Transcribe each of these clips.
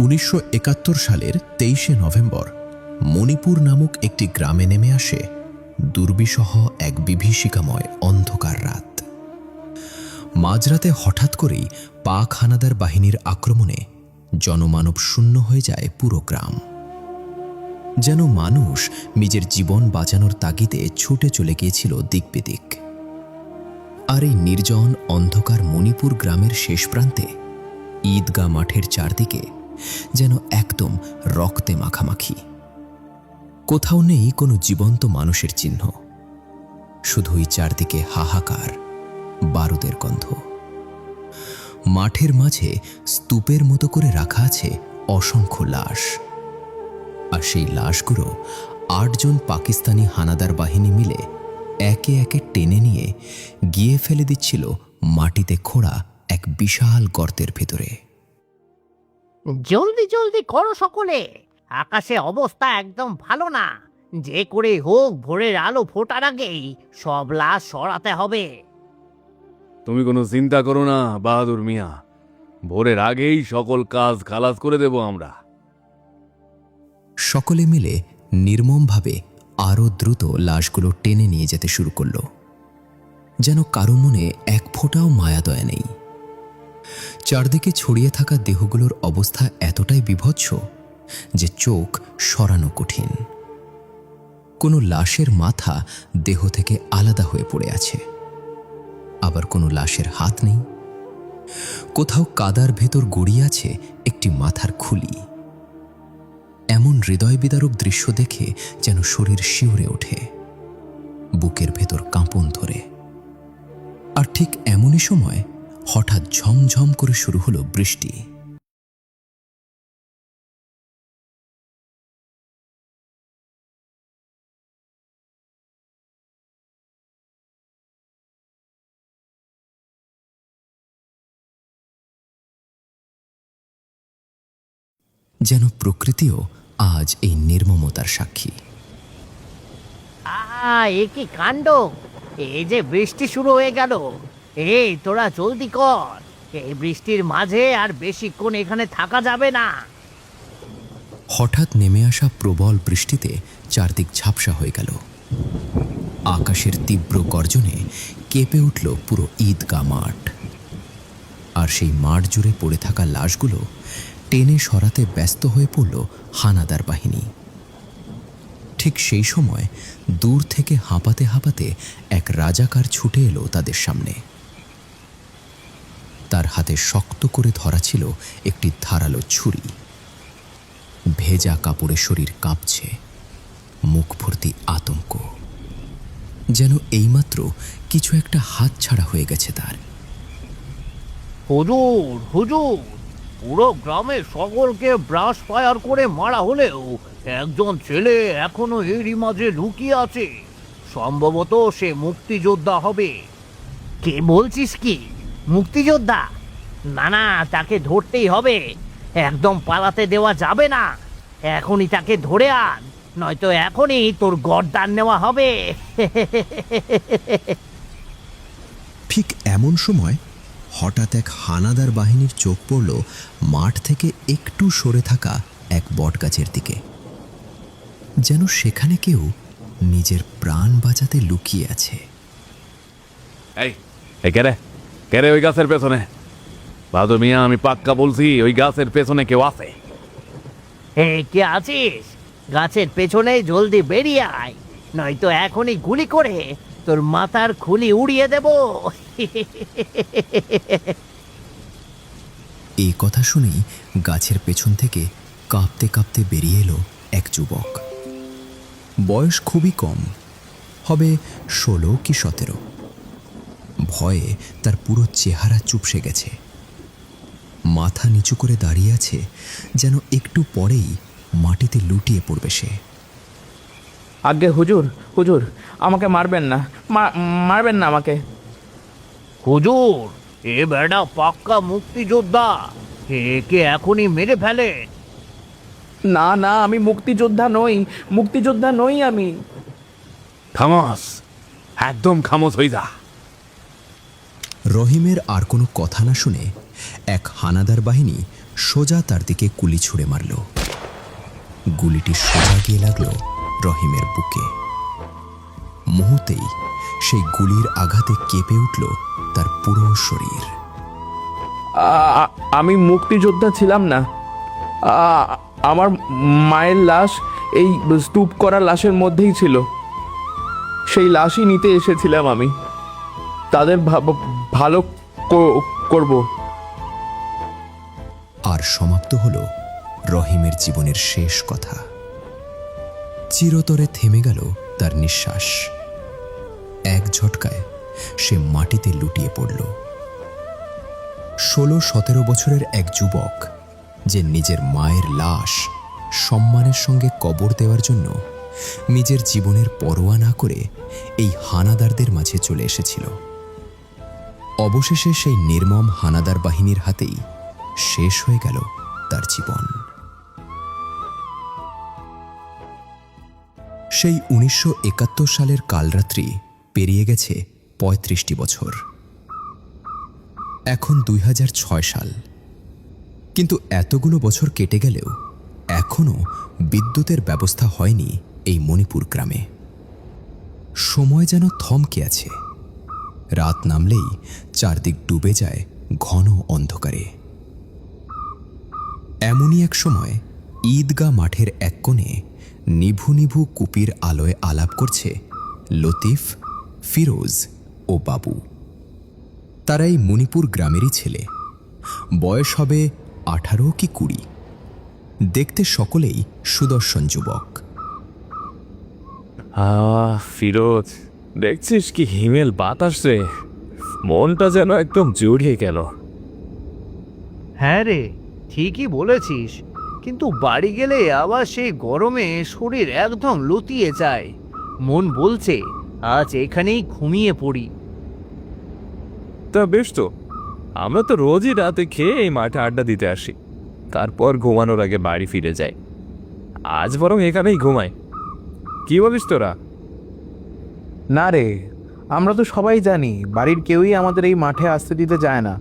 1971 সালের 23শে নভেম্বর মণিপুর নামক একটি গ্রামে নেমে আসে দুর্বিষহ এক বিভীষিকাময় অন্ধকার রাত। মাঝরাতে হঠাৎ করেই পাক হানাদার বাহিনীর আক্রমণে জনমানব শূন্য হয়ে যায় পুরো গ্রাম। যেন মানুষ নিজের জীবন বাঁচানোর তাগিদে ছুটে চলে গিয়েছিল দিকবিদিক। আর এই নির্জন অন্ধকার মণিপুর গ্রামের শেষ প্রান্তে ঈদগাহ মাঠের চারদিকে যেন একদম রক্তে মাখামাখি। কোথাও নেই কোনো জীবন্ত মানুষের চিহ্ন, শুধুই চারদিকে হাহাকার, বারুদের গন্ধ। মাঠের মাঝে স্তূপের মতো করে রাখা আছে অসংখ্য লাশ, আর সেই লাশগুলো 8 জন পাকিস্তানি হানাদার বাহিনী মিলে একে একে টেনে নিয়ে গিয়ে ফেলে দিচ্ছিল মাটিতে খোঁড়া এক বিশাল গর্তের ভেতরে। জলদি জলদি করো সকলে, আকাশে অবস্থা একদম ভালো না। যে করে হোক ভোরের আলো ফোটার আগেই সব লাশ সরাতে হবে। তুমি কোনো চিন্তা করো না বাহাদুর মিয়া, ভোরের আগেই সকল কাজ খালাস করে দেব আমরা। সকলে মিলে নির্মমভাবে আরও দ্রুত লাশগুলো টেনে নিয়ে যেতে শুরু করল, যেন কারো মনে এক ফোঁটাও মায়াদয়া নেই। চারদিকে ছড়িয়ে থাকা দেহগুলোর অবস্থা এতটাই বিভৎস যে চোখ সরানো কঠিন। কোনো লাশের মাথা দেহ থেকে আলাদা হয়ে পড়ে আছে, আবার কোনো লাশের হাত নেই। কোথাও কাদার ভেতর গড়িয়ে আছে একটি মাথার খুলি। এমন হৃদয় বিদারক দৃশ্য দেখে যেন শরীর শিউরে ওঠে, বুকের ভেতর কাঁপন ধরে। আর ঠিক এমনই সময় হঠাৎ ঝমঝম করে শুরু হলো বৃষ্টি। যেন প্রকৃতিও আজ এই নির্মমতার সাক্ষী। আহা, এ কি কাণ্ড! এই যে বৃষ্টি শুরু হয়ে গেল, এই তোরা জলদি কর, এই বৃষ্টির মাঝে আর বেশিক্ষণ এখানে থাকা যাবে না। হঠাৎ নেমে আসা প্রবল বৃষ্টিতে চারদিক ঝাপসা হয়ে গেল। আকাশের তীব্র গর্জনে কেঁপে উঠল পুরো ঈদগাহ মাঠ। আর সেই মাঠ জুড়ে পড়ে থাকা লাশগুলো টেনে সরাতে ব্যস্ত হয়ে পড়ল হানাদার বাহিনী। ঠিক সেই সময় দূর থেকে হাঁপাতে হাঁপাতে এক রাজাকার ছুটে এলো তাদের সামনে। তার হাতে শক্ত করে ধরা ছিল একটি ধারালো ছুরি। ভেজা কাপড়ে শরীর কাঁপছে, মুখ ভর্তি আতঙ্ক, যেন এইমাত্র কিছু একটা হাত ছাড়া হয়ে গেছে তার। হুজুর হুজুর, পুরো গ্রামের সকলকে ব্রাশ ফায়ার করে মারা হলেও একজন ছেলে এখনো এরই মাঝে লুকিয়ে আছে। সম্ভবত সে মুক্তিযোদ্ধা হবে। কে বলছিস কি? মুক্তিযোদ্ধা? না না, তাকে ধরতেই হবে, একদম পালাতে দেওয়া যাবে না। এখনই তাকে ধরে আন, নয়তো এখনই তোর গর্দান নেওয়া হবে। ঠিক এমন সময় হঠাৎ এক হানাদার বাহিনীর চোখ পড়ল মাঠ থেকে একটু সরে থাকা এক বটগাছের দিকে। যেন সেখানে কেউ নিজের প্রাণ বাঁচাতে লুকিয়ে আছে। এই কেরে কেরে ওই গাছের পেছনে? বাহাদুর মিয়া, আমি পাক্কা বলছি ওই গাছের পেছনে কেউ আছে। কে আছিস? গাছের পেছনে জলদি বেরিয়ে আয়, নয়তো এখনই গুলি করে তোর মাথার খুলি উড়িয়ে দেব। এই কথা শুনেই গাছের পেছন থেকে কাঁপতে কাঁপতে বেরিয়ে এলো এক যুবক। বয়স খুবই কম, হবে 16 কি 17। ভয়ে তার পুরো চেহারা চুপসে গেছে। মাথা নিচু করে দাঁড়িয়ে আছে, যেন একটু পরেই মাটিতে লুটিয়ে পড়বে সে। আজ্ঞে হুজুর, হুজুর আমাকে মারবেন না, মারবেন না আমাকে। হুজুর, এ বেটা পাক্কা মুক্তিযোদ্ধা, একে এখনই মেরে ফেলে। না না, আমি মুক্তিযোদ্ধা নই, মুক্তিযোদ্ধা নই আমি। খামোশ, একদম খামোশ হয়ে যা। রহিমের আর কোনো কথা না শুনে এক হানাদার বাহিনী সোজা তার দিকে গুলি ছুঁড়ে মারল। গুলিটি সোজা গিয়ে লাগলো রহিমের বুকে। মুহূর্তেই সেই গুলির আঘাতে কেঁপে উঠল তার পুরো শরীর। আমি মুক্তিযোদ্ধা ছিলাম না। আমার মায়ের লাশ এই স্তূপ করা লাশের মধ্যেই ছিল। সেই লাশই নিতে এসেছিলাম আমি। তাদের ভালো করব। আর সমাপ্ত হলো রহিমের জীবনের শেষ কথা। চিরতরে থেমে গেল তার নিঃশ্বাস। এক ঝটকায় সে মাটিতে লুটিয়ে পড়ল। 16-17 বছরের এক যুবক, যে নিজের মায়ের লাশ সম্মানের সঙ্গে কবর দেওয়ার জন্য নিজের জীবনের পরোয়া না করে এই হানাদারদের মাঝে চলে এসেছিল, অবশেষে সেই নির্মম হানাদার বাহিনীর হাতেই শেষ হয়ে গেল তার জীবন। সেই 1971 সালের কালরাত্রি পেরিয়ে গেছে 35টি বছর। এখন 2006 সাল। কিন্তু এতগুলো বছর কেটে গেলেও এখনো বিদ্যুতের ব্যবস্থা হয়নি এই মণিপুর গ্রামে। সময় যেন থমকে আছে। রাত নামলেই চারদিক ডুবে যায় ঘন অন্ধকারে। এমনই এক সময় ঈদগাহ মাঠের এক কোণে নিভু নিভু কুপির আলোয় আলাপ করছে লতিফ, ফিরোজ ও বাবু। তারা এই মণিপুর গ্রামেরই ছেলে। বয়স হবে 18 কি 20। দেখতে সকলেই সুদর্শন যুবক। ফিরোজ, দেখছিস কি হিমেল বাতাস রে, মনটা যেন একদম জড়িয়ে গেল। হ্যাঁ রে, ঠিকই বলেছিস। কিন্তু বাড়ি গেলে আবার সেই গরমে শরীর একদম লতিয়ে যায়। মন বলছে আজ এখানেই ঘুমিয়ে পড়ি। তা বেশ তো, আমরা তো রোজই রাতে খেয়ে এই মাঠে আড্ডা দিতে আসি, তারপর ঘুমানোর আগে বাড়ি ফিরে যাই। আজ বরং এখানেই ঘুমাই, কি বলিস তোরা? না রে, আমরা তো সবাই জানি বাড়ির কেউই আমাদের এই মাঠে আসতে দিতে চায় না।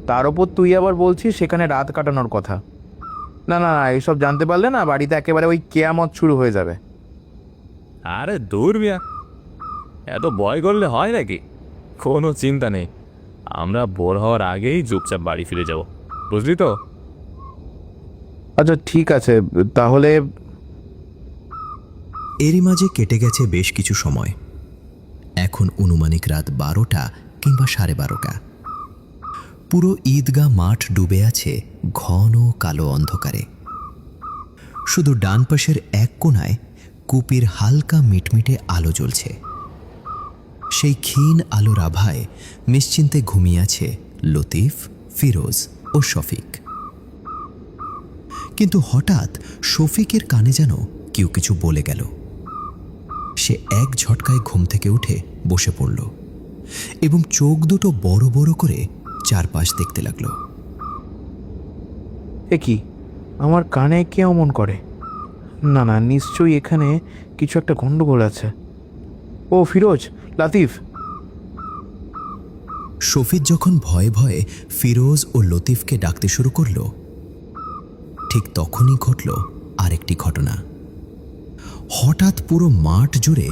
তার ওপর তুই আবার বলছিস সেখানে রাত কাটানোর কথা। না না না, এইসব জানতে পারলে না বাড়িতে একেবারে ওই কেয়ামত শুরু হয়ে যাবে। আরে দূর মিয়া, এত ভয় করলে হয় নাকি? কোনো চিন্তা নেই, আমরা ভোর হওয়ার আগেই চুপচাপ বাড়ি ফিরে যাব, বুঝলি তো? আচ্ছা ঠিক আছে তাহলে। এরই মাঝে কেটে গেছে বেশ কিছু সময়। এখন অনুমানিক রাত 12টা কিংবা 12:30। পুরো ঈদগাহ মাঠ ডুবে আছে ঘন কালো অন্ধকারে। শুধু ডান পাশের এক কোণায় কুপির হালকা মিটমিটে আলো জ্বলছে। সেই ক্ষীণ আলোর আভায় নিশ্চিন্তে ঘুমিয়ে আছে লতিফ, ফিরোজ ও শফিক। কিন্তু হঠাৎ শফিকের কানে যেন কেউ কিছু বলে গেল। সে এক ঝটকায় ঘুম থেকে উঠে বসে পড়ল এবং চোখ দুটো বড় বড় করে চারপাশ দেখতে লাগলো। এ কি, আমার কানে কে অমন করে? না না, নিশ্চয়ই এখানে কিছু একটা গন্ডগোল আছে। ও ফিরোজ, লাতিফ। শফিক যখন ভয়ে ভয়ে ফিরোজ ও লতিফকে ডাকতে শুরু করল, ঠিক তখনই ঘটল আরেকটি ঘটনা। হঠাৎ পুরো মাঠ জুড়ে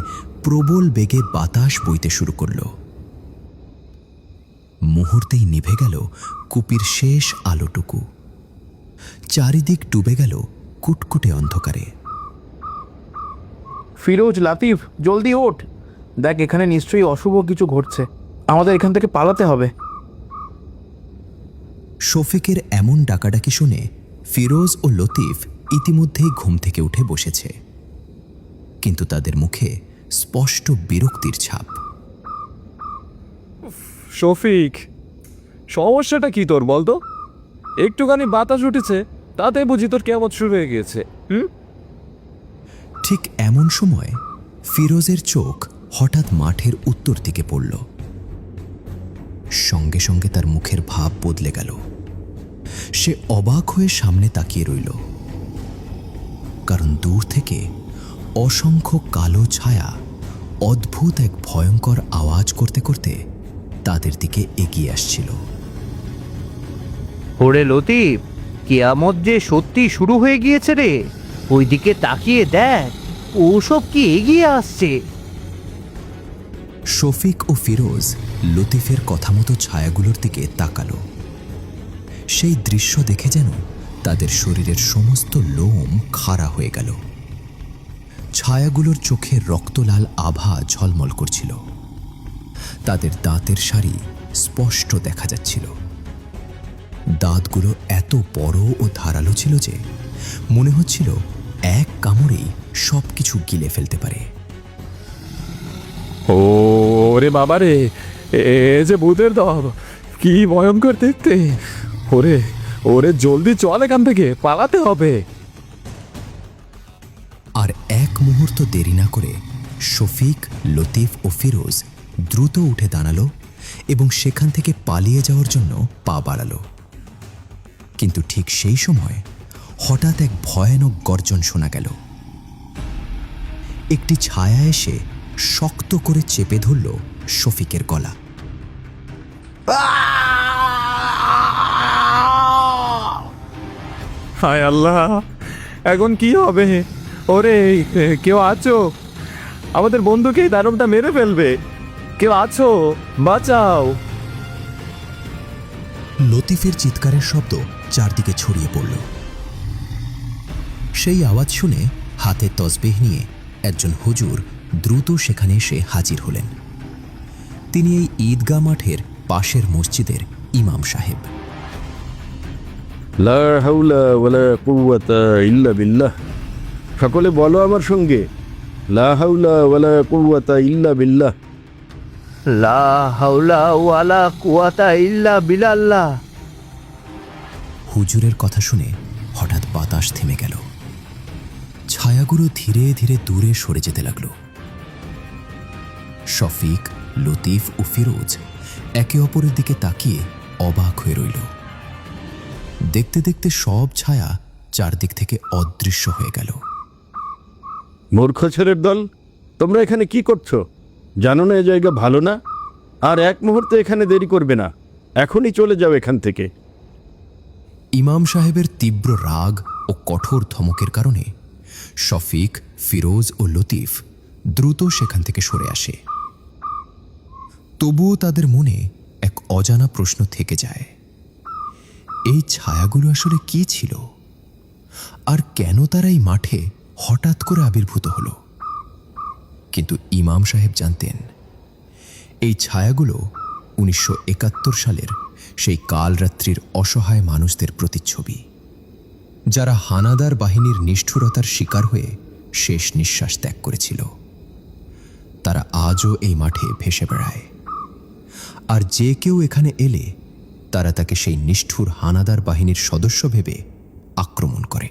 প্রবল বেগে বাতাস বইতে শুরু করল। মুহূর্তেই নিভে গেল কুপির শেষ আলোটুকু। চারিদিক ডুবে গেল কুটকুটে অন্ধকারে। ফিরোজ, লাতিফ, জলদি ওঠ। দেখ, এখানে নিশ্চয়ই অশুভ কিছু ঘটছে। আমাদের এখান থেকে পালাতে হবে। শফিকের এমন ডাকাডাকি শুনে ফিরোজ ও লতিফ ইতিমধ্যেই ঘুম থেকে উঠে বসেছে, কিন্তু তাদের মুখে স্পষ্ট বিরক্তির ছাপ। শফিক, সমস্যাটা কি তোর বলতো? একটুখানি বাতাস উঠেছে তাতে বুঝি তোর কেমন শুরু হয়ে গিয়েছে? ঠিক এমন সময় ফিরোজের চোখ হঠাৎ মাঠের উত্তর দিকে পড়ল। সঙ্গে সঙ্গে তার মুখের ভাব বদলে গেল। সে অবাক হয়ে সামনে তাকিয়ে রইল, কারণ দূর থেকে অসংখ্য কালো ছায়া অদ্ভুত এক ভয়ঙ্কর আওয়াজ করতে করতে তাদের দিকে এগিয়ে আসছিল। ওরে লতিফ, কেয়ামত যে সত্যি শুরু হয়ে গিয়েছে রে। ওইদিকে তাকিয়ে দেখ, ওসব কি এগিয়ে আসছে। শফিক ও ফিরোজ লতিফের কথা মতো ছায়াগুলোর দিকে তাকালো। সেই দৃশ্য দেখে যেন তাদের শরীরের সমস্ত লোম খাড়া হয়ে গেল। ছায়াগুলোর চোখে রক্তলাল আভা ঝলমল করছিল। তাদের দাঁতের সারি স্পষ্ট দেখা যাচ্ছিল। দাঁতগুলো এত বড় ও ধারালো ছিল যে মনে হচ্ছিল এক কামড়েই সবকিছু গিলে ফেলতে পারে। ওরে বাবা রে, এ যে ভূতের দল, কি ভয়ঙ্কর দেখতে। ওরে ওরে, জলদি চল এখান থেকে, পালাতে হবে। আর এক মুহূর্ত দেরি না করে শফিক, লতিফ ও ফিরোজ দ্রুত উঠে দাঁড়ালো এবং সেখান থেকে পালিয়ে যাওয়ার জন্য পা বাড়ালো। কিন্তু ঠিক সেই সময় হঠাৎ এক ভয়ানক গর্জন শোনা গেল। একটি ছায়া এসে শক্ত করে চেপে ধরল শফিকের গলা। হায় আল্লাহ, এখন কি হবে? ওরে, কেউ আছো? আমাদের বন্ধুকে এই দানবটা মেরে ফেলবে। কেউ আছো? বাঁচাও। লতিফের চিৎকারের শব্দ চারদিকে ছড়িয়ে পড়ল। সেই আওয়াজ শুনে হাতে তসবিহ নিয়ে একজন হুজুর দ্রুত সেখানে এসে হাজির হলেন। তিনি এই ঈদগাহ মাঠের পাশের মসজিদের ইমাম সাহেব। লা হাওলা ওয়ালা কুওয়াতা ইল্লা বিল্লাহ। সকলে বলো আমার সঙ্গে, লা হাওলা ওয়ালা কুওয়াতা ইল্লা বিল্লাহ। লা হাওলা ওয়ালা কুওয়াতা ইল্লা বিল্লাহ। হুজুরের কথা শুনে হঠাৎ বাতাস থেমে গেল। ছায়াগুলো ধীরে ধীরে দূরে সরে যেতে লাগলো। শফিক, লতিফ ও ফিরোজ একে অপরের দিকে তাকিয়ে অবাক হয়ে রইল। দেখতে দেখতে সব ছায়া চারদিক থেকে অদৃশ্য হয়ে গেল। মূর্খ ছেলের দল, তোমরা এখানে কি করছো? জানো না এ জায়গা ভালো না? আর এক মুহূর্ত এখানে দেরি করবে না, এখনই চলে যাও এখান থেকে। ইমাম সাহেবের তীব্র রাগ ও কঠোর ধমকের কারণে শফিক, ফিরোজ ও লতিফ দ্রুত সেখান থেকে সরে আসে। তবুও তাদের মনে এক অজানা প্রশ্ন থেকে যায়, এই ছায়াগুলো আসলে কি ছিল? আর কেন তারা এই মাঠে হঠাৎ করে আবির্ভূত হলো? কিন্তু ইমাম সাহেব জানতেন, এই ছায়াগুলো 1971 সালের সেই কালরাত্রির অসহায় মানুষদের প্রতিচ্ছবি, যারা হানাদার বাহিনীর নিষ্ঠুরতার শিকার হয়ে শেষ নিঃশ্বাস ত্যাগ করেছিল। তারা আজও এই মাঠে ভেসে বেড়ায়। আর যে কেউ এখানে এলে তারা তাকে সেই নিষ্ঠুর হানাদার বাহিনীর সদস্য ভেবে আক্রমণ করে।